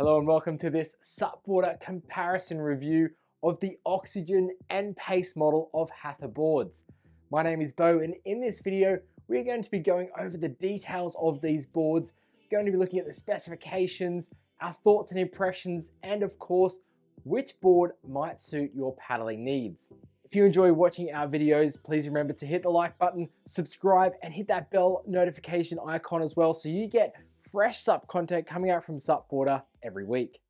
Hello and welcome to this SUPboarder comparison review of the Oxygen and Pace model of Hatha boards. My name is Bo, and in this video we're going to be going over the details of these boards, going to be looking at the specifications, our thoughts and impressions, and of course which board might suit your paddling needs. If you enjoy watching our videos, please remember to hit the like button, subscribe, and hit that bell notification icon as well so you get fresh SUP content coming out from SUPboarder every week.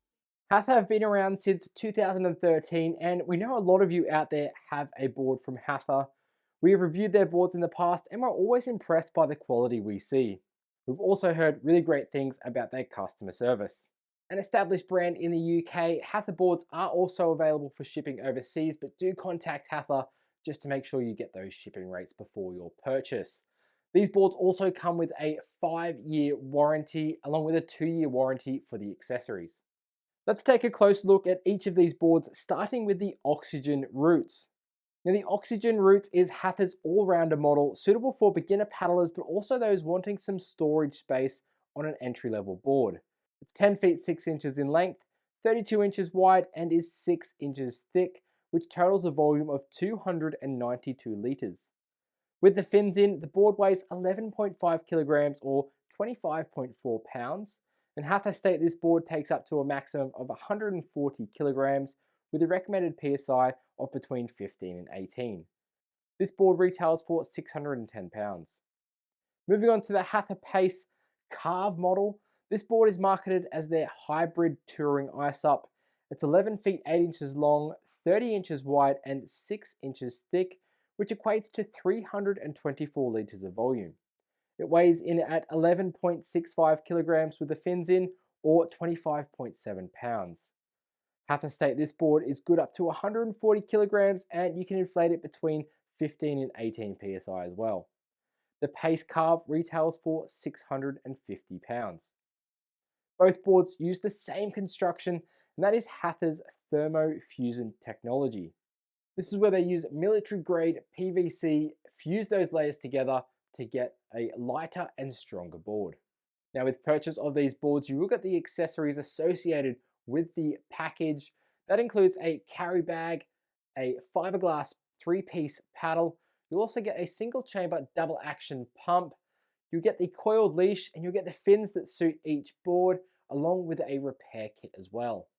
Hatha have been around since 2013, and we know a lot of you out there have a board from Hatha. We have reviewed their boards in the past and we're always impressed by the quality we see. We've also heard really great things about their customer service. An established brand in the UK, Hatha boards are also available for shipping overseas, but do contact Hatha just to make sure you get those shipping rates before your purchase. These boards also come with a 5-year warranty along with a 2-year warranty for the accessories. Let's take a close look at each of these boards, starting with the Oxygen Roots. Now the Oxygen Roots is Hatha's all-rounder model, suitable for beginner paddlers but also those wanting some storage space on an entry-level board. It's 10 feet 6 inches in length, 32 inches wide, and is 6 inches thick, which totals a volume of 292 litres. With the fins in, the board weighs 11.5 kilograms or 25.4 pounds, and Hatha state this board takes up to a maximum of 140 kilograms with a recommended PSI of between 15 and 18. This board retails for £610. Moving on to the Hatha Pace Carve model, this board is marketed as their hybrid touring iSUP. It's 11 feet 8 inches long, 30 inches wide, and 6 inches thick, which equates to 324 litres of volume. It weighs in at 11.65 kilograms with the fins in, or 25.7 pounds. Hatha state this board is good up to 140 kilograms and you can inflate it between 15 and 18 psi as well. The Pace Carve retails for £650. Both boards use the same construction, and that is Hatha's thermofusion technology. This is where they use military grade PVC, fuse those layers together to get a lighter and stronger board. Now with purchase of these boards, you will get the accessories associated with the package. That includes a carry bag, a fiberglass 3-piece paddle. You'll also get a single chamber double action pump. You'll get the coiled leash and you'll get the fins that suit each board, along with a repair kit as well.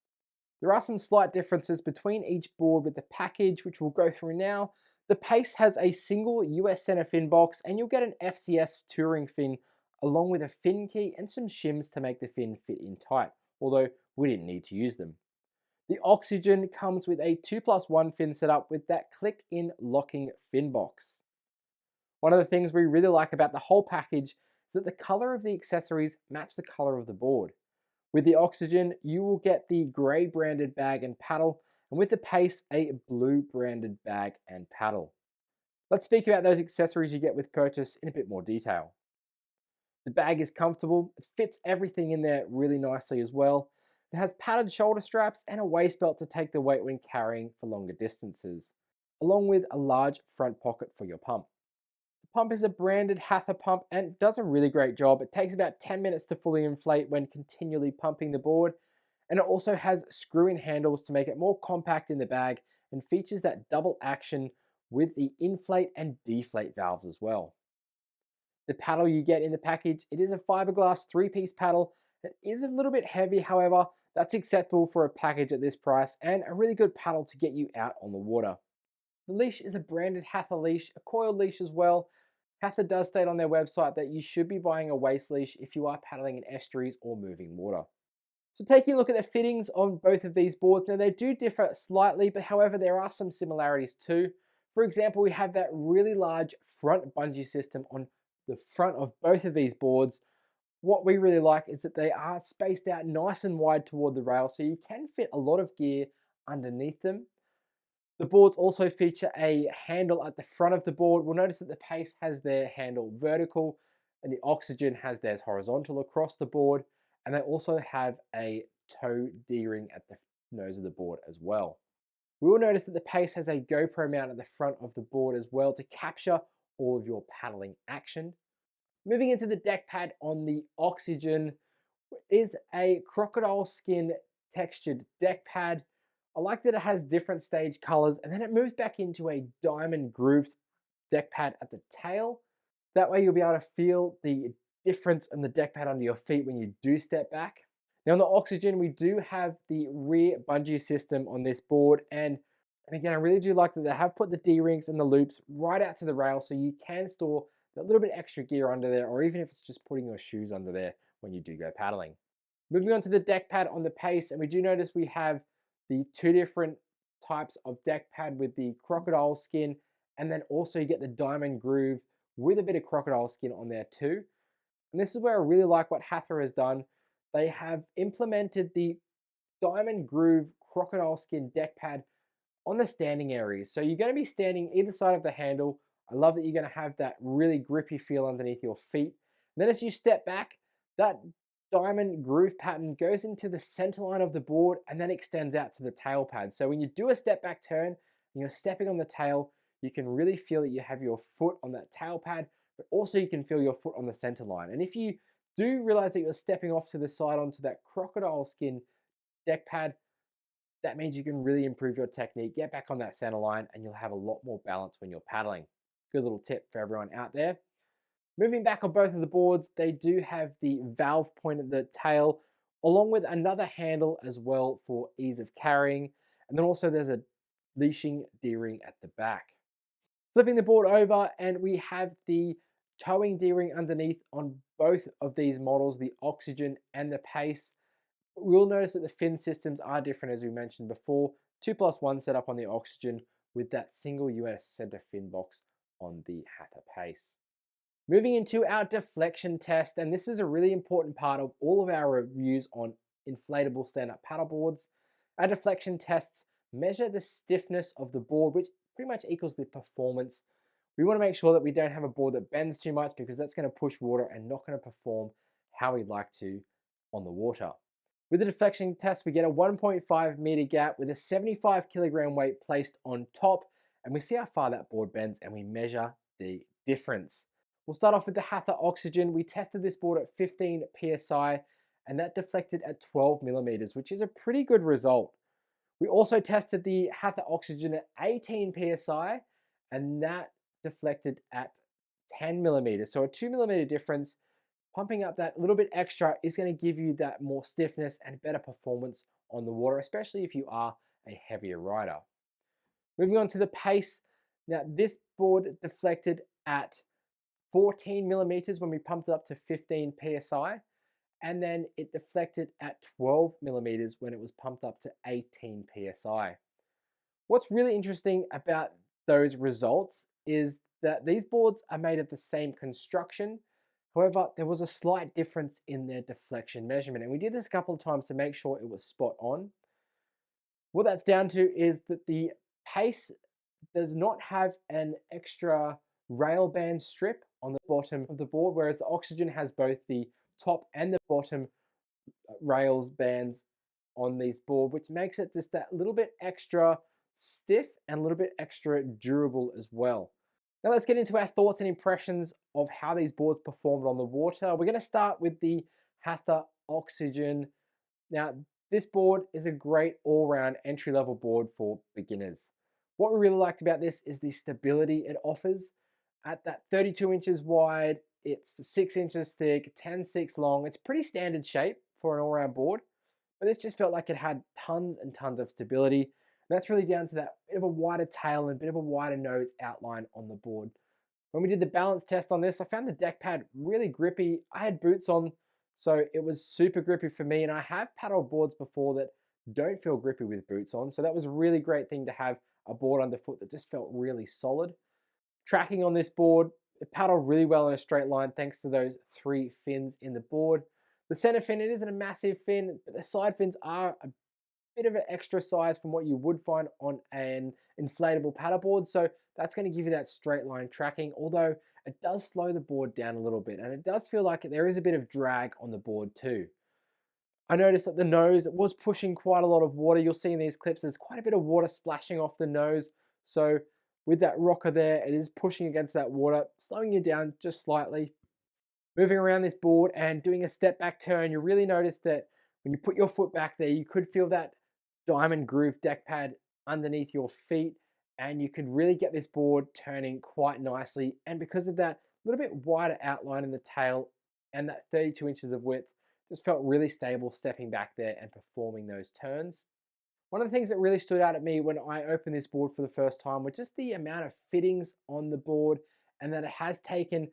There are some slight differences between each board with the package, which we'll go through now. The Pace has a single US center fin box, and you'll get an FCS touring fin along with a fin key and some shims to make the fin fit in tight, although we didn't need to use them. The Oxygen comes with a 2+1 fin setup with that click-in locking fin box. One of the things we really like about the whole package is that the color of the accessories match the color of the board. With the Oxygen, you will get the grey branded bag and paddle, and with the Pace, a blue branded bag and paddle. Let's speak about those accessories you get with purchase in a bit more detail. The bag is comfortable, it fits everything in there really nicely as well. It has padded shoulder straps and a waist belt to take the weight when carrying for longer distances, along with a large front pocket for your pump. The pump is a branded Hatha pump and does a really great job. It takes about 10 minutes to fully inflate when continually pumping the board, and it also has screw-in handles to make it more compact in the bag and features that double action with the inflate and deflate valves as well. The paddle you get in the package, it is a fiberglass 3-piece paddle. It is a little bit heavy, however, that's acceptable for a package at this price and a really good paddle to get you out on the water. The leash is a branded Hatha leash, a coiled leash as well. Hatha does state on their website that you should be buying a waist leash if you are paddling in estuaries or moving water. So taking a look at the fittings on both of these boards, now they do differ slightly, but however there are some similarities too. For example, we have that really large front bungee system on the front of both of these boards. What we really like is that they are spaced out nice and wide toward the rail, so you can fit a lot of gear underneath them. The boards also feature a handle at the front of the board. We'll notice that the Pace has their handle vertical and the Oxygen has theirs horizontal across the board. And they also have a toe D-ring at the nose of the board as well. We will notice that the Pace has a GoPro mount at the front of the board as well to capture all of your paddling action. Moving into the deck pad on the Oxygen, is a crocodile skin textured deck pad. I like that it has different stage colors and then it moves back into a diamond grooved deck pad at the tail. That way you'll be able to feel the difference in the deck pad under your feet when you do step back. Now on the Oxygen, we do have the rear bungee system on this board, and again, I really do like that they have put the D-rings and the loops right out to the rail so you can store that little bit extra gear under there, or even if it's just putting your shoes under there when you do go paddling. Moving on to the deck pad on the Pace, and we do notice we have the two different types of deck pad with the crocodile skin, and then also you get the diamond groove with a bit of crocodile skin on there too. And this is where I really like what Hatha has done. They have implemented the diamond groove crocodile skin deck pad on the standing areas. So you're going to be standing either side of the handle. I love that you're going to have that really grippy feel underneath your feet. And then as you step back, that diamond groove pattern goes into the center line of the board and then extends out to the tail pad. So when you do a step back turn and you're stepping on the tail, you can really feel that you have your foot on that tail pad, but also you can feel your foot on the center line. And if you do realize that you're stepping off to the side onto that crocodile skin deck pad, that means you can really improve your technique, get back on that center line, and you'll have a lot more balance when you're paddling. Good little tip for everyone out there. Moving back on both of the boards, they do have the valve point at the tail, along with another handle as well for ease of carrying. And then also there's a leashing D-ring at the back. Flipping the board over, and we have the towing D-ring underneath on both of these models, the Oxygen and the Pace. We'll notice that the fin systems are different, as we mentioned before. 2+1 setup on the Oxygen with that single US center fin box on the Hatha Pace. Moving into our deflection test, and this is a really important part of all of our reviews on inflatable stand-up paddleboards. Our deflection tests measure the stiffness of the board, which pretty much equals the performance. We want to make sure that we don't have a board that bends too much because that's going to push water and not going to perform how we'd like to on the water. With the deflection test, we get a 1.5 meter gap with a 75 kilogram weight placed on top, and we see how far that board bends and we measure the difference. We'll start off with the Hatha Oxygen. We tested this board at 15 psi and that deflected at 12 millimeters, which is a pretty good result. We also tested the Hatha Oxygen at 18 psi and that deflected at 10 millimeters. So a 2 millimeter difference. Pumping up that little bit extra is going to give you that more stiffness and better performance on the water, especially if you are a heavier rider. Moving on to the Pace. Now this board deflected at 14 millimeters when we pumped it up to 15 psi, and then it deflected at 12 millimeters when it was pumped up to 18 psi. What's really interesting about those results is that these boards are made of the same construction. However, there was a slight difference in their deflection measurement, and we did this a couple of times to make sure it was spot on. What that's down to is that the Pace does not have an extra rail band strip on the bottom of the board, whereas the Oxygen has both the top and the bottom rails bands on this board, which makes it just that little bit extra stiff and a little bit extra durable as well. Now let's get into our thoughts and impressions of how these boards performed on the water. We're going to start with the Hatha Oxygen. Now this board is a great all-round entry-level board for beginners. What we really liked about this is the stability it offers. At that 32 inches wide, it's 6 inches thick, 10.6 long. It's pretty standard shape for an all-round board, but this just felt like it had tons and tons of stability. And that's really down to that bit of a wider tail and a bit of a wider nose outline on the board. When we did the balance test on this, I found the deck pad really grippy. I had boots on, so it was super grippy for me, and I have paddled boards before that don't feel grippy with boots on, so that was a really great thing to have a board underfoot that just felt really solid. Tracking on this board, it paddled really well in a straight line thanks to those 3 fins in the board. The center fin, it isn't a massive fin, but the side fins are a bit of an extra size from what you would find on an inflatable paddleboard, so that's going to give you that straight line tracking, although it does slow the board down a little bit, and it does feel like there is a bit of drag on the board too. I noticed that the nose was pushing quite a lot of water. You'll see in these clips there's quite a bit of water splashing off the nose, so with that rocker there, it is pushing against that water, slowing you down just slightly. Moving around this board and doing a step back turn, you really notice that when you put your foot back there, you could feel that diamond groove deck pad underneath your feet, and you could really get this board turning quite nicely. And because of that little bit wider outline in the tail and that 32 inches of width, just felt really stable stepping back there and performing those turns. One of the things that really stood out at me when I opened this board for the first time was just the amount of fittings on the board, and that it has taken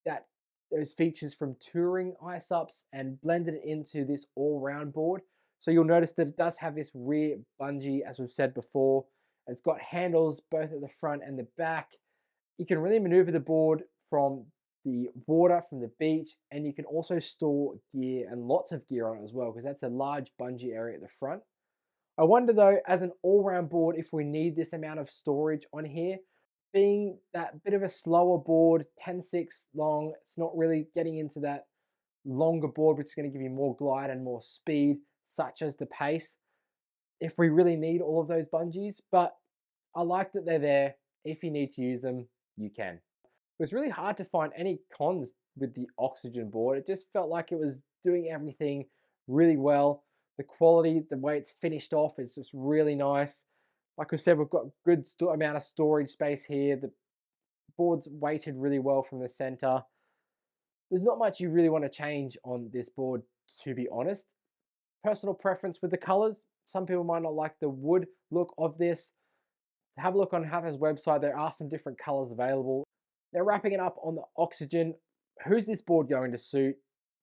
that those features from touring iSUPs and blended it into this all-round board. So you'll notice that it does have this rear bungee, as we've said before. It's got handles both at the front and the back. You can really maneuver the board from the water, from the beach, and you can also store gear and lots of gear on it as well, because that's a large bungee area at the front. I wonder though, as an all-round board, if we need this amount of storage on here. Being that bit of a slower board, 10.6 long, it's not really getting into that longer board, which is going to give you more glide and more speed, such as the Pace, if we really need all of those bungees. But I like that they're there. If you need to use them, you can. It was really hard to find any cons with the Oxygen board. It just felt like it was doing everything really well. The quality, the way it's finished off is just really nice. Like I said, we've got good amount of storage space here. The board's weighted really well from the center. There's not much you really want to change on this board, to be honest. Personal preference with the colors. Some people might not like the wood look of this. Have a look on Hatha's website. There are some different colors available. Now, wrapping it up on the Oxygen, who's this board going to suit?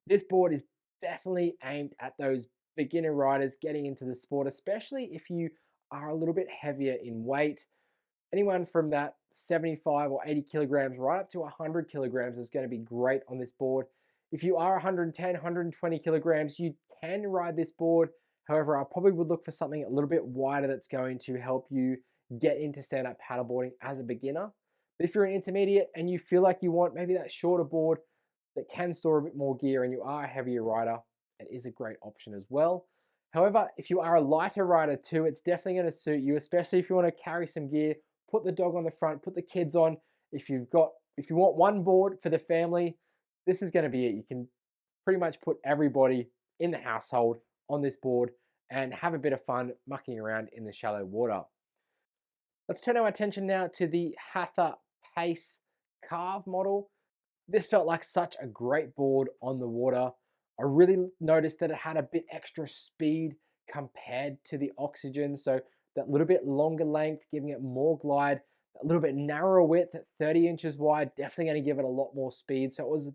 This board is definitely aimed at those beginner riders getting into the sport, especially if you are a little bit heavier in weight. Anyone from that 75 or 80 kilograms right up to 100 kilograms is going to be great on this board. If you are 110, 120 kilograms, you can ride this board. However, I probably would look for something a little bit wider that's going to help you get into stand-up paddleboarding as a beginner. But if you're an intermediate and you feel like you want maybe that shorter board that can store a bit more gear and you are a heavier rider, it is a great option as well. However, if you are a lighter rider too, it's definitely going to suit you, especially if you want to carry some gear, put the dog on the front, put the kids on. If you want one board for the family, this is going to be it. You can pretty much put everybody in the household on this board and have a bit of fun mucking around in the shallow water. Let's turn our attention now to the Hatha Pace Carve model. This felt like such a great board on the water. I really noticed that it had a bit extra speed compared to the Oxygen. So that little bit longer length, giving it more glide, a little bit narrower width at 30 inches wide, definitely going to give it a lot more speed. So it was a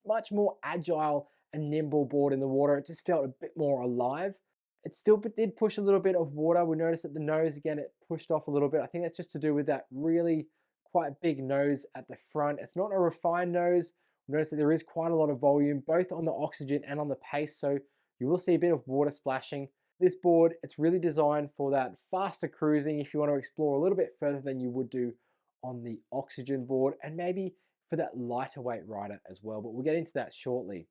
much more agile and nimble board in the water. It just felt a bit more alive. It still did push a little bit of water. We noticed at the nose, again, it pushed off a little bit. I think that's just to do with that really quite big nose at the front. It's not a refined nose. Notice that there is quite a lot of volume, both on the Oxygen and on the Pace, so you will see a bit of water splashing. This board, it's really designed for that faster cruising if you want to explore a little bit further than you would do on the Oxygen board, and maybe for that lighter weight rider as well, but we'll get into that shortly.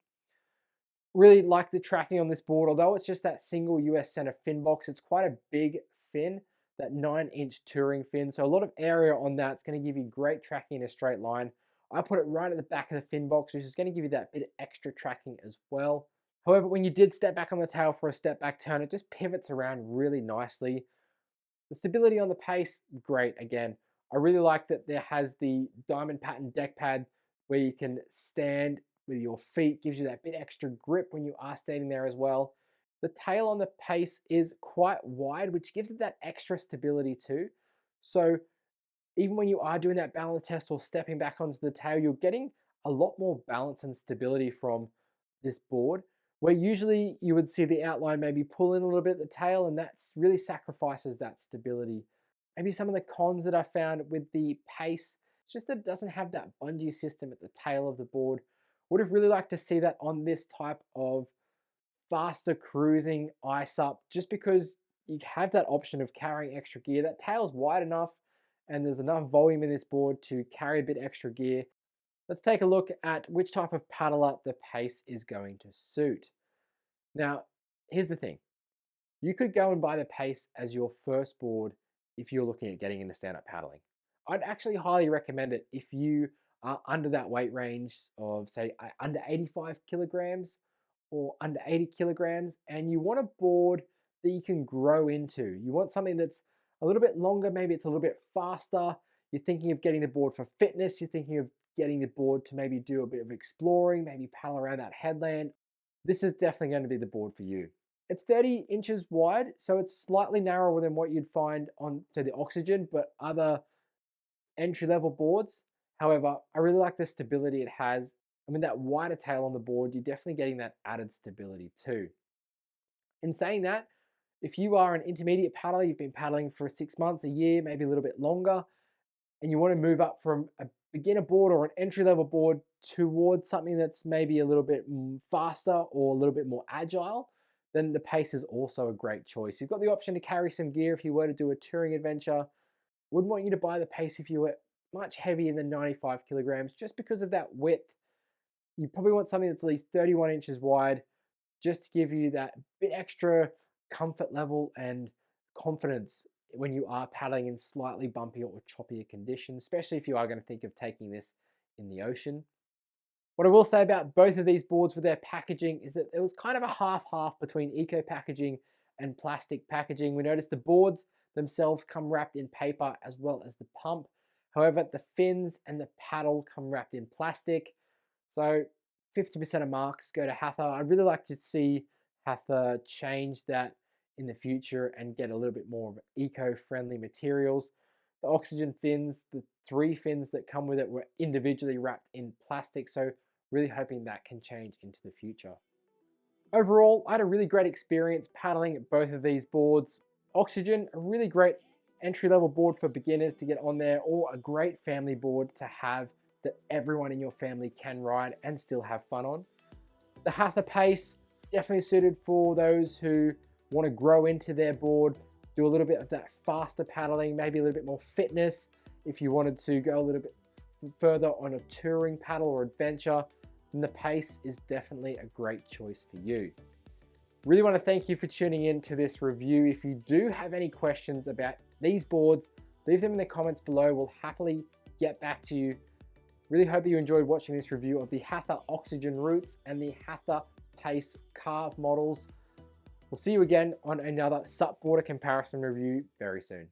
Really like the tracking on this board, although it's just that single US center fin box, it's quite a big fin, that 9-inch touring fin, so a lot of area on that. It's going to give you great tracking in a straight line. I put it right at the back of the fin box, which is going to give you that bit of extra tracking as well. However, when you did step back on the tail for a step back turn, it just pivots around really nicely. The stability on the Pace, great again. I really like that there has the diamond pattern deck pad where you can stand with your feet, gives you that bit extra grip when you are standing there as well. The tail on the Pace is quite wide, which gives it that extra stability too. So even when you are doing that balance test or stepping back onto the tail, you're getting a lot more balance and stability from this board, where usually you would see the outline maybe pull in a little bit at the tail, and that's really sacrifices that stability. Maybe some of the cons that I found with the Pace, it's just that it doesn't have that bungee system at the tail of the board. Would have really liked to see that on this type of faster cruising iSUP, just because you have that option of carrying extra gear. That tail's wide enough and there's enough volume in this board to carry a bit extra gear. Let's take a look at which type of paddler the Pace is going to suit. Now, here's the thing. You could go and buy the Pace as your first board if you're looking at getting into stand-up paddling. I'd actually highly recommend it if you are under that weight range of, say, under 85 kilograms or under 80 kilograms, and you want a board that you can grow into. You want something that's a little bit longer, maybe it's a little bit faster. You're thinking of getting the board for fitness, you're thinking of getting the board to maybe do a bit of exploring, maybe paddle around that headland. This is definitely going to be the board for you. It's 30 inches wide, so it's slightly narrower than what you'd find on, say, the Oxygen, but other entry-level boards. However, I really like the stability it has. I mean, that wider tail on the board, you're definitely getting that added stability too. In saying that, if you are an intermediate paddler, you've been paddling for 6 months, a year, maybe a little bit longer, and you want to move up from a beginner board or an entry-level board towards something that's maybe a little bit faster or a little bit more agile, then the Pace is also a great choice. You've got the option to carry some gear if you were to do a touring adventure. Wouldn't want you to buy the Pace if you were much heavier than 95 kilograms just because of that width. You probably want something that's at least 31 inches wide just to give you that bit extra comfort level and confidence when you are paddling in slightly bumpier or choppier conditions, especially if you are going to think of taking this in the ocean. What I will say about both of these boards with their packaging is that it was kind of a half-half between eco packaging and plastic packaging. We noticed the boards themselves come wrapped in paper as well as the pump. However, the fins and the paddle come wrapped in plastic. So 50% of marks go to Hatha. I'd really like to see Hatha change that in the future and get a little bit more of eco-friendly materials. The Oxygen fins, the 3 fins that come with it, were individually wrapped in plastic, so really hoping that can change into the future. Overall, I had a really great experience paddling both of these boards. Oxygen, a really great entry-level board for beginners to get on there, or a great family board to have that everyone in your family can ride and still have fun on. The Hatha Pace, definitely suited for those who want to grow into their board, do a little bit of that faster paddling, maybe a little bit more fitness. If you wanted to go a little bit further on a touring paddle or adventure, then the Pace is definitely a great choice for you. Really want to thank you for tuning in to this review. If you do have any questions about these boards, leave them in the comments below. We'll happily get back to you. Really hope that you enjoyed watching this review of the Hatha Oxygen Roots and the Hatha Pace Carve models. We'll see you again on another SUPboarder comparison review very soon.